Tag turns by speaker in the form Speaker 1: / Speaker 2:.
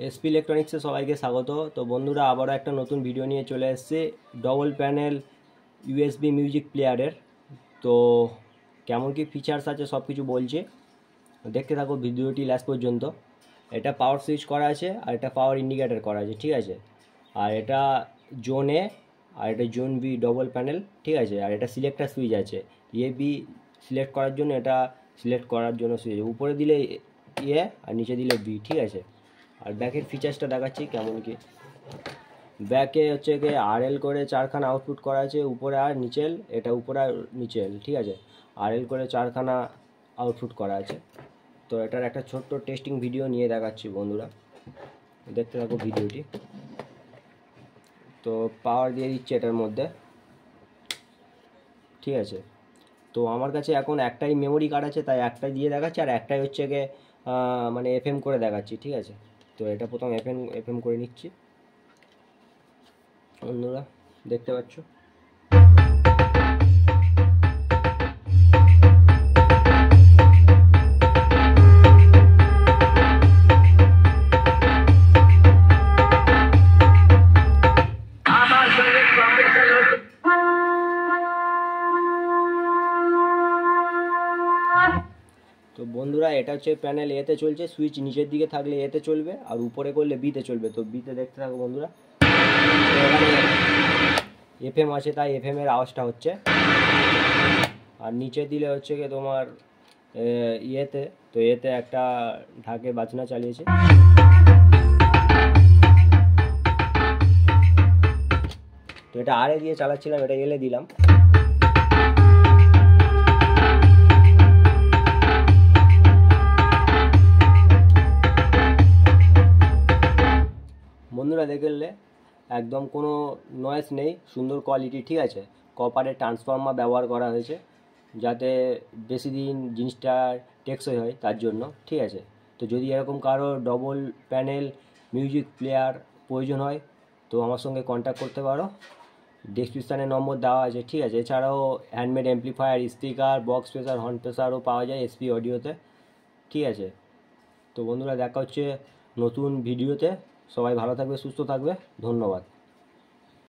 Speaker 1: SP ইলেকট্রনিক্সে সবাইকে স্বাগত। তো বন্ধুরা, আবারও একটা নতুন ভিডিও নিয়ে চলে এসেছে ডবল প্যানেল ইউএসবি মিউজিক প্লেয়ারের। তো কেমন কি ফিচার্স আছে সব কিছু বলছে, দেখতে থাকো ভিডিওটি লাস্ট পর্যন্ত। এটা পাওয়ার সুইচ করা আছে আর এটা পাওয়ার ইন্ডিকেটর করা আছে, ঠিক আছে। আর এটা জোন এ আর এটা জোন বি ডবল প্যানেল, ঠিক আছে। আর এটা সিলেক্টার সুইচ আছে, এ বি সিলেক্ট করার জন্য, এটা সিলেক্ট করার জন্য সুইচ উপরে দিলে এ আর নিচে দিলে বি, ঠিক আছে। আর ব্যাকের ফিচার্সটা দেখাচ্ছি কেমন কি। ব্যাকে হচ্ছে কি আরএল করে চারখানা আউটপুট করা আছে, উপরে আর নিচেল, এটা উপরে আর নিচেল, ঠিক আছে। আরএল করে চারখানা আউটপুট করা আছে। তো এটার একটা ছোট্ট টেস্টিং ভিডিও নিয়ে দেখাচ্ছি বন্ধুরা, দেখতে থাকো ভিডিওটি। তো পাওয়ার দিয়ে দিচ্ছে এটার মধ্যে, ঠিক আছে। তো আমার কাছে এখন একটাই মেমোরি কার্ড আছে, তাই একটাই দিয়ে দেখাচ্ছি, আর একটাই হচ্ছে গিয়ে মানে এফএম করে দেখাচ্ছি, ঠিক আছে। তো এটা প্রথম এফএম করে নিচ্ছি বন্ধুরা, দেখতে পাচ্ছ। তো বন্ধুরা, এটা হচ্ছে প্যানেল এতে চলছে, সুইচ নিচের দিকে থাকলে এতে চলবে আর উপরে করলে বিতে চলবে। তো বিতে দেখতে থাকো বন্ধুরা। তো এখানে এফএম আছে তাই এফএম এর আওয়াজটা হচ্ছে, আর নিচে দিলে হচ্ছে কি তোমার ইয়েতে, তো এতে একটা ঢাকে বাজনা চালিয়েছে। তো এটা আরে দিয়ে চালাচ্ছিলাম, এটা এলে দিলাম। বন্ধুরা দেখলে একদম কোনো নয়েজ নেই, সুন্দর কোয়ালিটি, ঠিক আছে। কপারের ট্রান্সফর্মার ব্যবহার করা হয়েছে যাতে বেশি দিন জিনিসটা টেকসই হয়, তার জন্য, ঠিক আছে। তো যদি এরকম কারো ডবল প্যানেল মিউজিক প্লেয়ার প্রয়োজন হয় তো আমার সঙ্গে কন্ট্যাক্ট করতে পারো, ডেসক্রিপশানে নম্বর দেওয়া আছে, ঠিক আছে। এছাড়াও handmade amplifier, speaker, box pressure, horn প্রেসারও পাওয়া যায় এসপি অডিওতে, ঠিক আছে। তো বন্ধুরা, দেখা হচ্ছে নতুন ভিডিওতে। সবাই ভালো থাকবে, সুস্থ থাকবে, ধন্যবাদ।